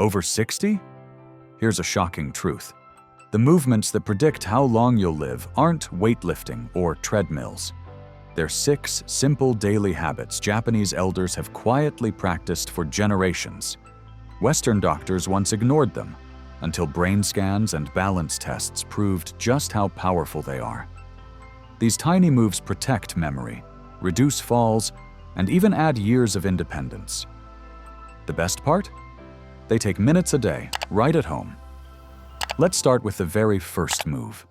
Over 60? Here's a shocking truth. The movements that predict how long you'll live aren't weightlifting or treadmills. They're 6 simple daily habits Japanese elders have quietly practiced for generations. Western doctors once ignored them, until brain scans and balance tests proved just how powerful they are. These tiny moves protect memory, reduce falls, and even add years of independence. The best part? They take minutes a day, right at home. Let's start with the very first move,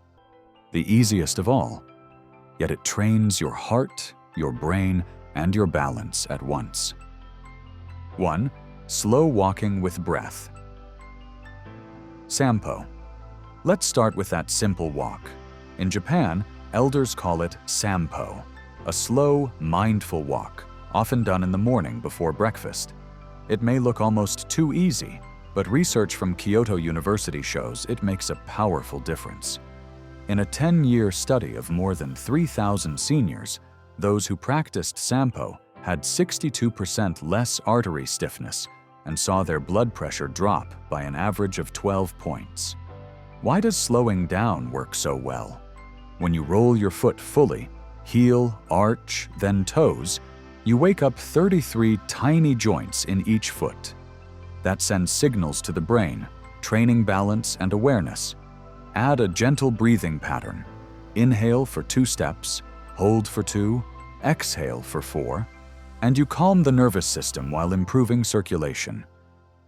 the easiest of all. Yet it trains your heart, your brain, and your balance at once. 1. Slow walking with breath. Sampo. Let's start with that simple walk. In Japan, elders call it Sampo, a slow, mindful walk, often done in the morning before breakfast. It may look almost too easy, but research from Kyoto University shows it makes a powerful difference. In a 10-year study of more than 3,000 seniors, those who practiced Sampo had 62% less artery stiffness and saw their blood pressure drop by an average of 12 points. Why does slowing down work so well? When you roll your foot fully, heel, arch, then toes, you wake up 33 tiny joints in each foot. That sends signals to the brain, training balance and awareness. Add a gentle breathing pattern. Inhale for 2 steps, hold for 2, exhale for 4, and you calm the nervous system while improving circulation.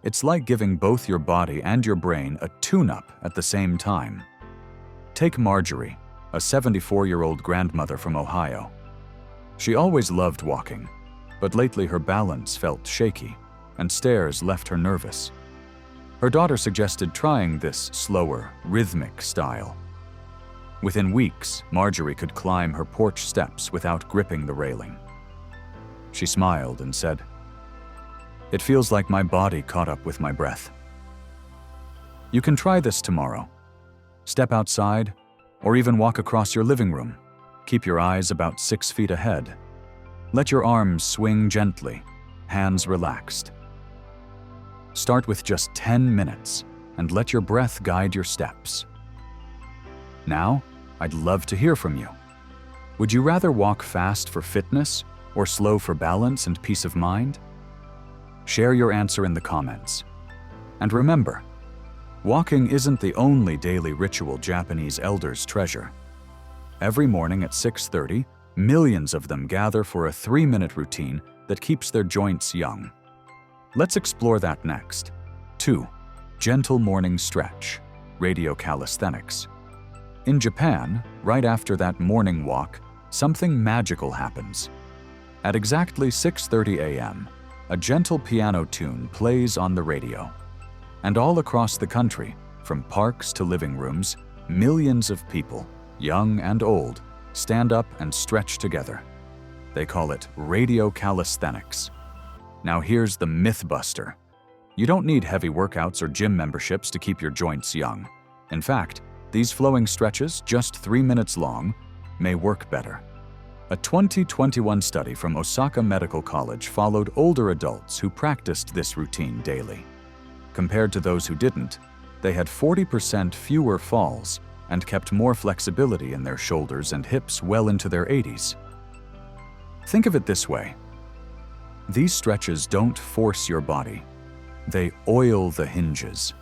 It's like giving both your body and your brain a tune-up at the same time. Take Marjorie, a 74-year-old grandmother from Ohio. She always loved walking, but lately her balance felt shaky, and stairs left her nervous. Her daughter suggested trying this slower, rhythmic style. Within weeks, Marjorie could climb her porch steps without gripping the railing. She smiled and said, "It feels like my body caught up with my breath." You can try this tomorrow. Step outside, or even walk across your living room. Keep your eyes about 6 feet ahead. Let your arms swing gently, hands relaxed. Start with just 10 minutes and let your breath guide your steps. Now, I'd love to hear from you. Would you rather walk fast for fitness or slow for balance and peace of mind? Share your answer in the comments. And remember, walking isn't the only daily ritual Japanese elders treasure. Every morning at 6:30, millions of them gather for a 3-minute routine that keeps their joints young. Let's explore that next. 2. Gentle morning stretch, radio calisthenics. In Japan, right after that morning walk, something magical happens. At exactly 6:30 a.m., a gentle piano tune plays on the radio. And all across the country, from parks to living rooms, millions of people, young and old, stand up and stretch together. They call it radio calisthenics. Now here's the myth buster. You don't need heavy workouts or gym memberships to keep your joints young. In fact, these flowing stretches, just 3 minutes long, may work better. A 2021 study from Osaka Medical College followed older adults who practiced this routine daily. Compared to those who didn't, they had 40% fewer falls and kept more flexibility in their shoulders and hips well into their 80s. Think of it this way. These stretches don't force your body. They oil the hinges.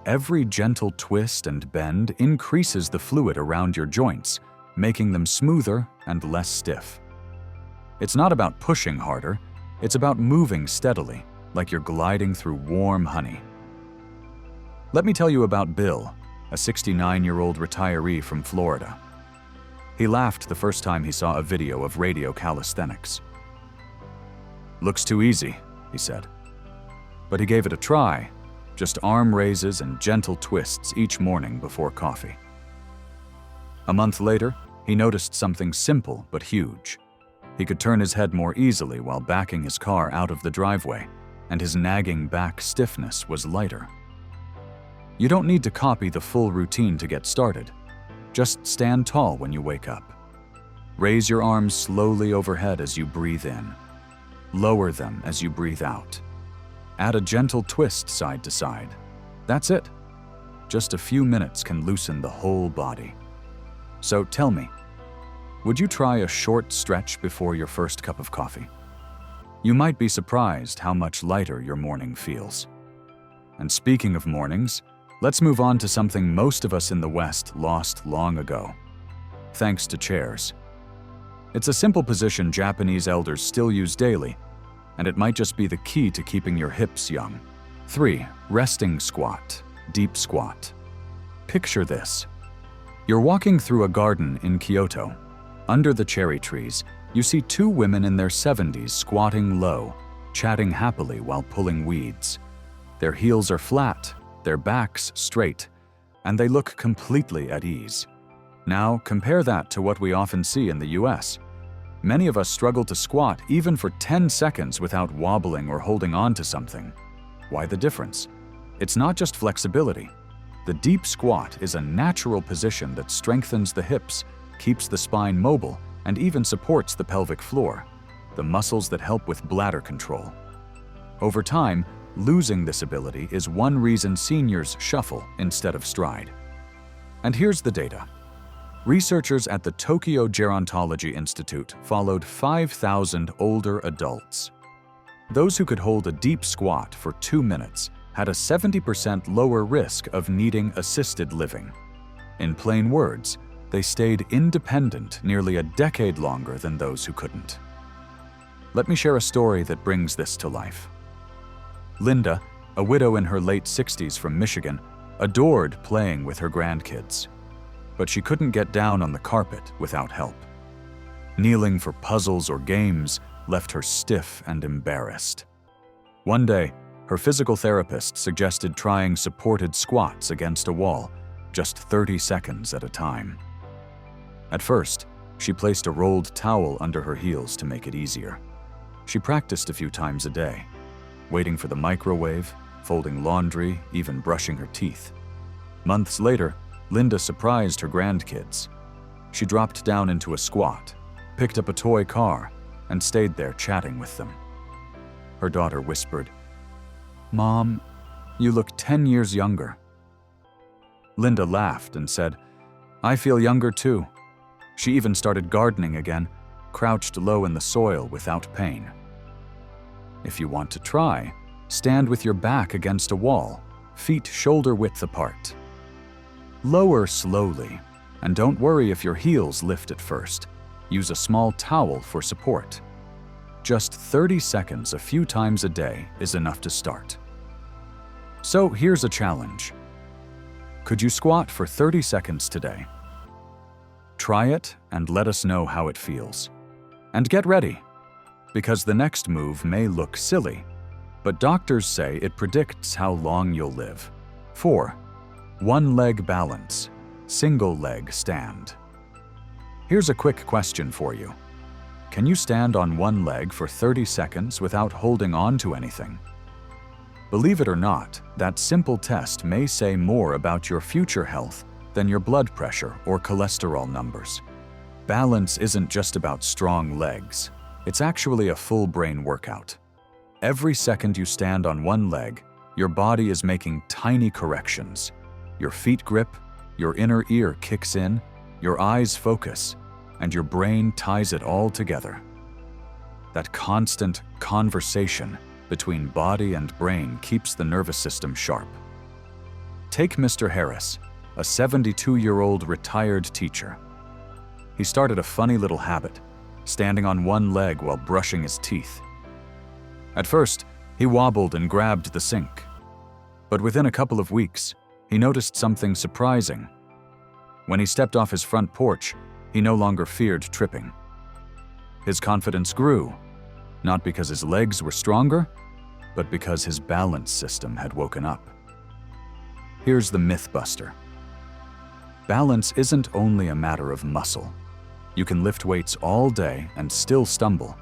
Every gentle twist and bend increases the fluid around your joints, making them smoother and less stiff. It's not about pushing harder, it's about moving steadily, like you're gliding through warm honey. Let me tell you about Bill, a 69-year-old retiree from Florida. He laughed the first time he saw a video of radio calisthenics. "Looks too easy," he said. But he gave it a try, just arm raises and gentle twists each morning before coffee. A month later, he noticed something simple but huge. He could turn his head more easily while backing his car out of the driveway, and his nagging back stiffness was lighter. You don't need to copy the full routine to get started. Just stand tall when you wake up. Raise your arms slowly overhead as you breathe in. Lower them as you breathe out. Add a gentle twist side to side. That's it. Just a few minutes can loosen the whole body. So tell me, would you try a short stretch before your first cup of coffee? You might be surprised how much lighter your morning feels. And speaking of mornings, let's move on to something most of us in the West lost long ago, thanks to chairs. It's a simple position Japanese elders still use daily, and it might just be the key to keeping your hips young. 3. Resting squat, deep squat. Picture this. You're walking through a garden in Kyoto. Under the cherry trees, you see two women in their 70s squatting low, chatting happily while pulling weeds. Their heels are flat, their backs straight, and they look completely at ease. Now, compare that to what we often see in the US. Many of us struggle to squat even for 10 seconds without wobbling or holding on to something. Why the difference? It's not just flexibility. The deep squat is a natural position that strengthens the hips, keeps the spine mobile, and even supports the pelvic floor, the muscles that help with bladder control. Over time, losing this ability is one reason seniors shuffle instead of stride. And here's the data. Researchers at the Tokyo Gerontology Institute followed 5,000 older adults. Those who could hold a deep squat for 2 minutes had a 70% lower risk of needing assisted living. In plain words, they stayed independent nearly a decade longer than those who couldn't. Let me share a story that brings this to life. Linda, a widow in her late 60s from Michigan, adored playing with her grandkids. But she couldn't get down on the carpet without help. Kneeling for puzzles or games left her stiff and embarrassed. One day, her physical therapist suggested trying supported squats against a wall, just 30 seconds at a time. At first, she placed a rolled towel under her heels to make it easier. She practiced a few times a day, waiting for the microwave, folding laundry, even brushing her teeth. Months later, Linda surprised her grandkids. She dropped down into a squat, picked up a toy car, and stayed there chatting with them. Her daughter whispered, "Mom, you look 10 years younger." Linda laughed and said, "I feel younger too." She even started gardening again, crouched low in the soil without pain. If you want to try, stand with your back against a wall, feet shoulder-width apart. Lower slowly, and don't worry if your heels lift at first. Use a small towel for support. Just 30 seconds a few times a day is enough to start. So here's a challenge. Could you squat for 30 seconds today? Try it and let us know how it feels. And get ready, because the next move may look silly, but doctors say it predicts how long you'll live. 4. One leg balance, single leg stand. Here's a quick question for you. Can you stand on one leg for 30 seconds without holding on to anything? Believe it or not, that simple test may say more about your future health than your blood pressure or cholesterol numbers. Balance isn't just about strong legs. It's actually a full brain workout. Every second you stand on one leg, your body is making tiny corrections. Your feet grip, your inner ear kicks in, your eyes focus, and your brain ties it all together. That constant conversation between body and brain keeps the nervous system sharp. Take Mr. Harris, a 72-year-old retired teacher. He started a funny little habit, standing on one leg while brushing his teeth. At first, he wobbled and grabbed the sink. But within a couple of weeks, he noticed something surprising. When he stepped off his front porch, he no longer feared tripping. His confidence grew, not because his legs were stronger, but because his balance system had woken up. Here's the myth buster. Balance isn't only a matter of muscle. You can lift weights all day and still stumble.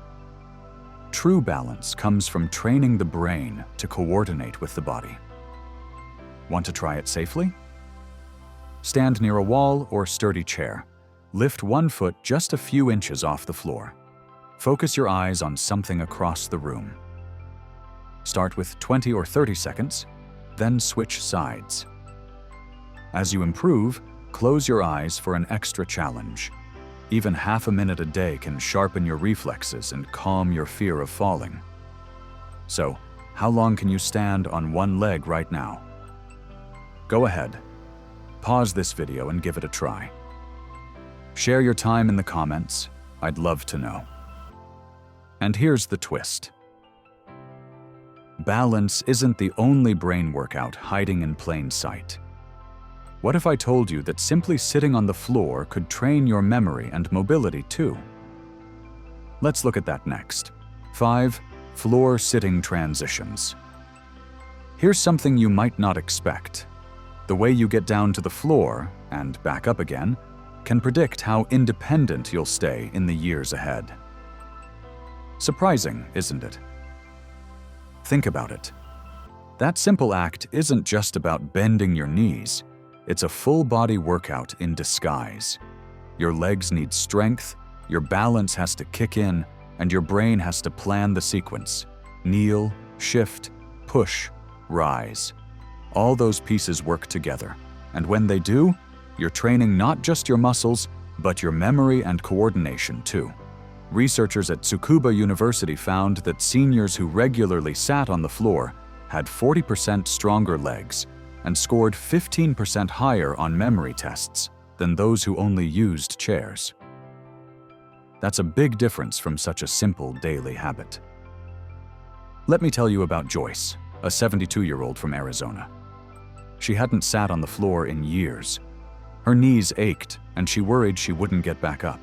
True balance comes from training the brain to coordinate with the body. Want to try it safely? Stand near a wall or sturdy chair. Lift one foot just a few inches off the floor. Focus your eyes on something across the room. Start with 20 or 30 seconds, then switch sides. As you improve, close your eyes for an extra challenge. Even half a minute a day can sharpen your reflexes and calm your fear of falling. So, how long can you stand on one leg right now? Go ahead. Pause this video and give it a try. Share your time in the comments. I'd love to know. And here's the twist. Balance isn't the only brain workout hiding in plain sight. What if I told you that simply sitting on the floor could train your memory and mobility too? Let's look at that next. 5. Floor sitting transitions. Here's something you might not expect. The way you get down to the floor and back up again can predict how independent you'll stay in the years ahead. Surprising, isn't it? Think about it. That simple act isn't just about bending your knees. It's a full-body workout in disguise. Your legs need strength, your balance has to kick in, and your brain has to plan the sequence. Kneel, shift, push, rise. All those pieces work together. And when they do, you're training not just your muscles, but your memory and coordination too. Researchers at Tsukuba University found that seniors who regularly sat on the floor had 40% stronger legs and scored 15% higher on memory tests than those who only used chairs. That's a big difference from such a simple daily habit. Let me tell you about Joyce, a 72-year-old from Arizona. She hadn't sat on the floor in years. Her knees ached, and she worried she wouldn't get back up.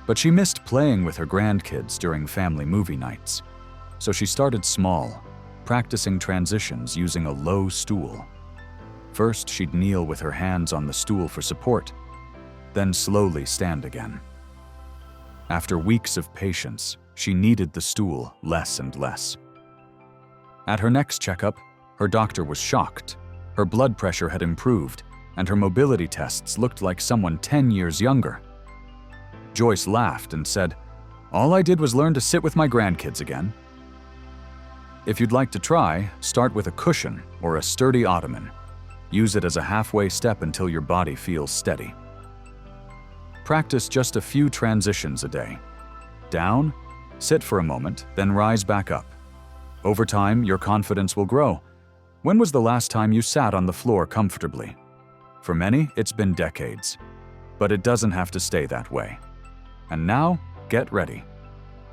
But she missed playing with her grandkids during family movie nights, so she started small, practicing transitions using a low stool. First, she'd kneel with her hands on the stool for support, then slowly stand again. After weeks of patience, she needed the stool less and less. At her next checkup, her doctor was shocked. Her blood pressure had improved, and her mobility tests looked like someone 10 years younger. Joyce laughed and said, "All I did was learn to sit with my grandkids again." If you'd like to try, start with a cushion or a sturdy ottoman. Use it as a halfway step until your body feels steady. Practice just a few transitions a day. Down, sit for a moment, then rise back up. Over time, your confidence will grow. When was the last time you sat on the floor comfortably? For many, it's been decades. But it doesn't have to stay that way. And now, get ready.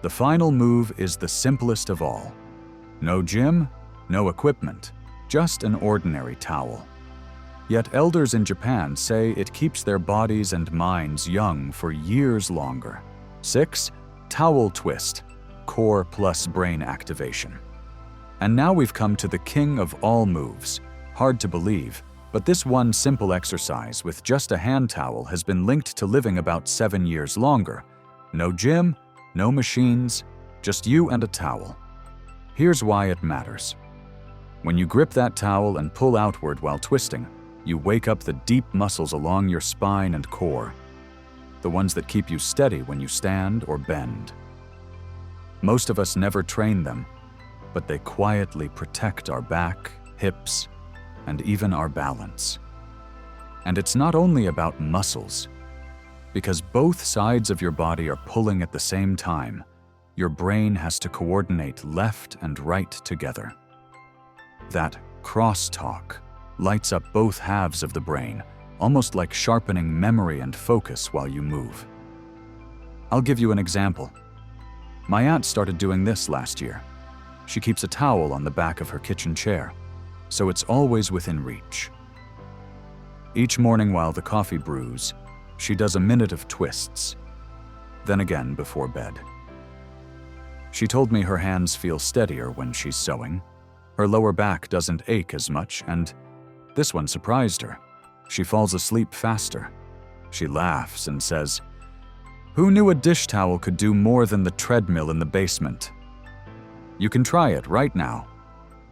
The final move is the simplest of all. No gym, no equipment, just an ordinary towel. Yet elders in Japan say it keeps their bodies and minds young for years longer. 6. Towel twist, core plus brain activation. And now we've come to the king of all moves. Hard to believe, but this one simple exercise with just a hand towel has been linked to living about 7 years longer. No gym, no machines, just you and a towel. Here's why it matters. When you grip that towel and pull outward while twisting, you wake up the deep muscles along your spine and core, the ones that keep you steady when you stand or bend. Most of us never train them, but they quietly protect our back, hips, and even our balance. And it's not only about muscles. Because both sides of your body are pulling at the same time, your brain has to coordinate left and right together. That crosstalk lights up both halves of the brain, almost like sharpening memory and focus while you move. I'll give you an example. My aunt started doing this last year. She keeps a towel on the back of her kitchen chair, so it's always within reach. Each morning while the coffee brews, she does a minute of twists, then again before bed. She told me her hands feel steadier when she's sewing. Her lower back doesn't ache as much, and this one surprised her. She falls asleep faster. She laughs and says, "Who knew a dish towel could do more than the treadmill in the basement?" You can try it right now.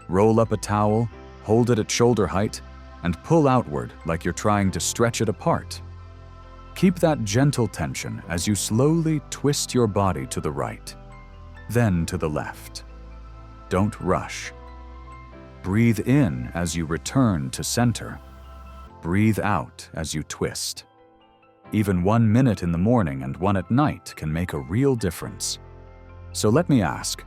Roll up a towel, hold it at shoulder height, and pull outward like you're trying to stretch it apart. Keep that gentle tension as you slowly twist your body to the right, then to the left. Don't rush. Breathe in as you return to center. Breathe out as you twist. Even 1 minute in the morning and 1 at night can make a real difference. So let me ask,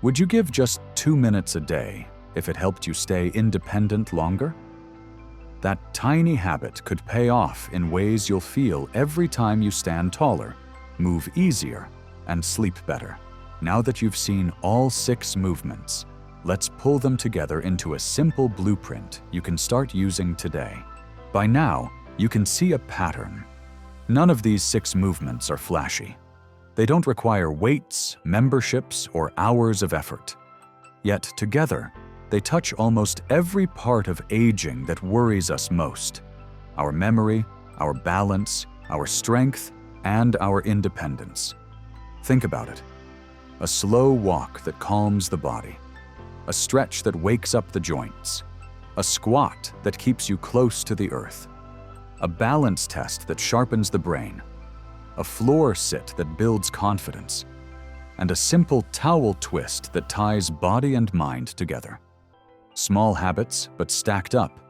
would you give just 2 minutes a day if it helped you stay independent longer? That tiny habit could pay off in ways you'll feel every time you stand taller, move easier, and sleep better. Now that you've seen all 6 movements, let's pull them together into a simple blueprint you can start using today. By now, you can see a pattern. None of these 6 movements are flashy. They don't require weights, memberships, or hours of effort. Yet together, they touch almost every part of aging that worries us most: our memory, our balance, our strength, and our independence. Think about it. A slow walk that calms the body, a stretch that wakes up the joints, a squat that keeps you close to the earth, a balance test that sharpens the brain, a floor sit that builds confidence, and a simple towel twist that ties body and mind together. Small habits, but stacked up,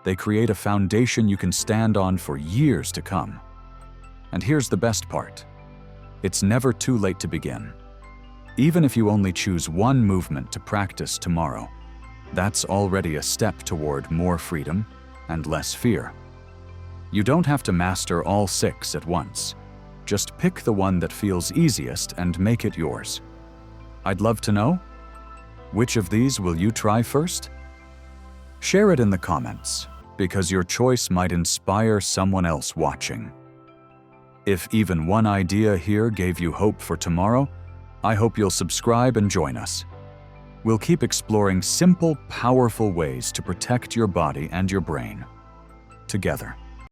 they create a foundation you can stand on for years to come. And here's the best part. It's never too late to begin. Even if you only choose 1 movement to practice tomorrow, that's already a step toward more freedom and less fear. You don't have to master all 6 at once. Just pick the one that feels easiest and make it yours. I'd love to know, which of these will you try first? Share it in the comments, because your choice might inspire someone else watching. If even one idea here gave you hope for tomorrow, I hope you'll subscribe and join us. We'll keep exploring simple, powerful ways to protect your body and your brain together.